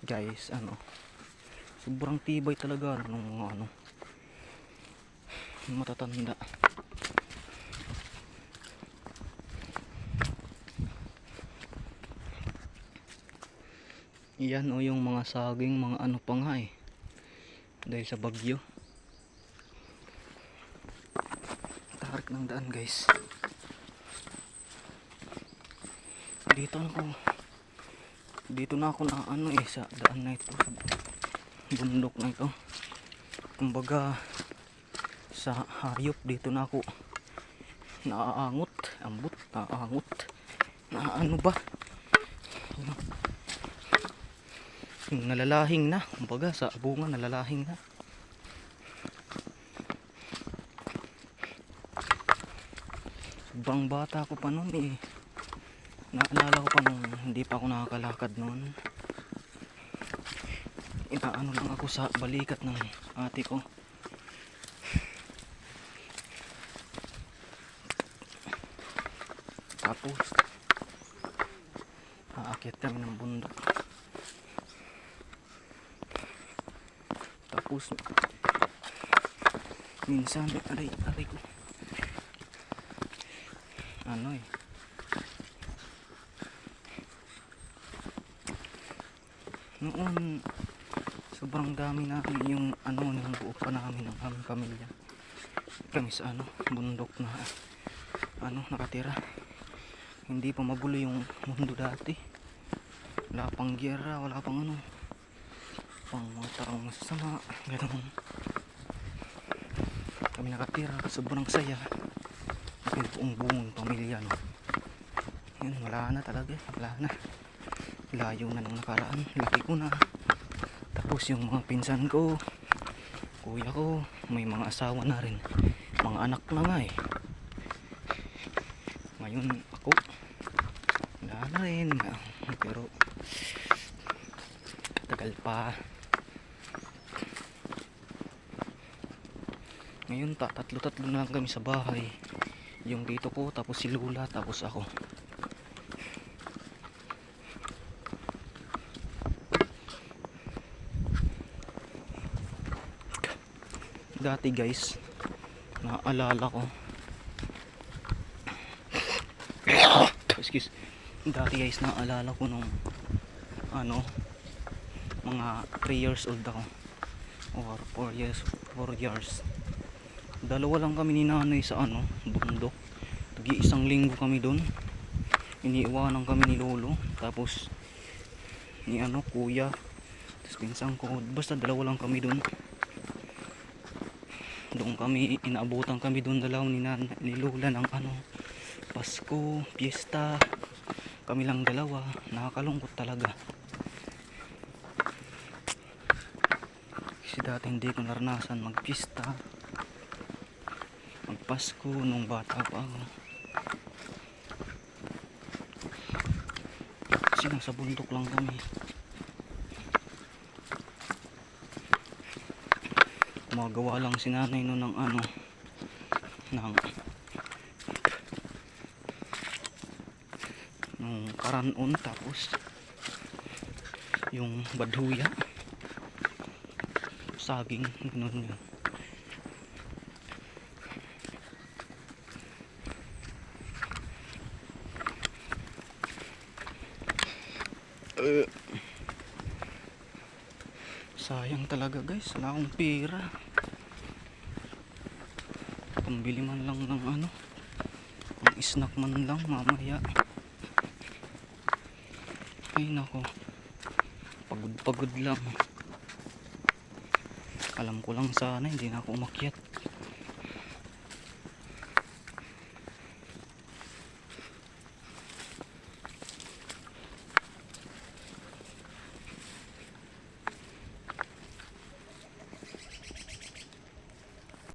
guys, sobrang tibay talaga nung mga matatanda. Yan o yung mga saging, mga pa nga dahil sa bagyo. Tarik ng daan guys. Dito na ako na sa daan na ito, sa bundok na ito. Kumbaga sa hayop dito na ako naaangot, naaangot. Ba? Yung nalalahing na, kumbaga sa bunga nalalahing na. Sobrang bata ko pa noon naalala ko pa nung hindi pa ako nakakalakad noon. Inaano lang ako sa balikat ng ate ko. Tapos aakyat kami ng bundok. Tapos minsan aray ko noon sobrang dami namin yung yung buo pa namin ng aming pamilya kami sa bundok na nakatira. Hindi pa magulo yung mundo dati, wala pang giyera, wala pang pang mga taong masasama, ganoon. Kami nakatira, sobrang saya. Yung buong pamilya yun, wala na talaga, wala na, layo na nung nakaraan, laki ko na. Tapos yung mga pinsan ko, kuya ko, may mga asawa na rin, mga anak na nga ngayon ako wala na rin, pero tagal pa. Ngayon tatlo na lang kami sa bahay, yung dito ko, tapos si Lula, tapos ako. Dati guys, naalala ko nung mga 3 years old ako or 4 years. Dalawa lang kami ni nanay sa bundok. Isang linggo kami doon, iniiwanan kami ni lolo, tapos ni kuya, tapos pinsan ko, basta dalawa lang kami doon kami, inaabutan kami doon dalaw ni lola ng Pasko, piyesta, kami lang dalawa. Nakakalungkot talaga kasi dati hindi ko naranasan magpiyesta, magpasko nung bata pa ako kasi nasa bundok lang kami. Magawa lang si nanay noon ng ng karanon, tapos yung badhuya, saging, ganun yun. Sayang talaga guys, wala akong pera pambili man lang ng ang snack man lang mamaya. Ay nako, pagod lang. Alam ko lang sana hindi na ako umakyat.